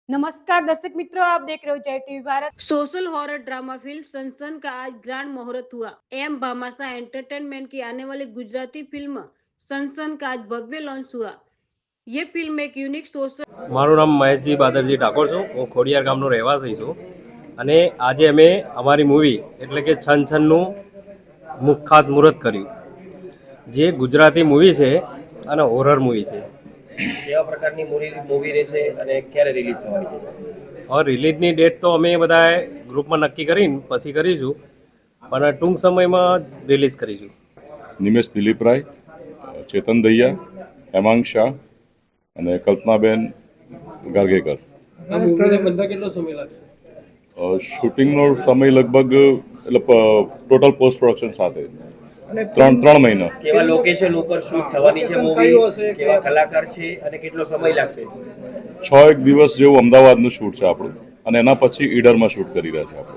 नमस्कार दर्शक मित्रों, आप देख रहे हो Jai TV Bharat. Social horror drama film सनसन का आज ग्रैंड मुहूर्त हुआ। एम भामाशाह एंटरटेनमेंट की आने वाली गुजराती फिल्म सनसन का आज भव्य लॉन्च हुआ। ये फिल्म एक यूनिक सोशल મારું નામ મહેશજી બાદરજી ઠાકોર છું। હું ખોડિયાર ગામનો રહેવાસી છું અને આજે અમે અમારી મૂવી એટલે કે છન છનનું ખાતમુહૂર્ત કર્યું, જે ગુજરાતી મૂવી છે અને હોરર મૂવી છે। કેવા પ્રકારની મૂવી રહેશે અને ક્યારે રિલીઝ થવાની છે? હવે રિલીઝની ડેટ તો અમે બધાએ ગ્રુપમાં નક્કી કરીને પછી કરીશું, પણ ટૂંક સમયમાં રિલીઝ કરીશું। નિમેશ દિલીપ રાય, ચેતન દહિયા, હેમાંગ શાહ અને કલ્પનાબેન ગાર્ગેકર। શૂટિંગનો સમય લગભગ એટલે ટોટલ પોસ્ટ પ્રોડક્શન સાથે 3 મહિના। કેવા લોકેશન ઉપર શૂટ થવાની છે મૂવી, કેવા કલાકાર છે અને કેટલો સમય લાગશે? 6 દિવસ જેવું અમદાવાદનું શૂટ છે આપણું, અને એના પછી ઈડરમાં શૂટ કરી રહ્યા છે આપણે।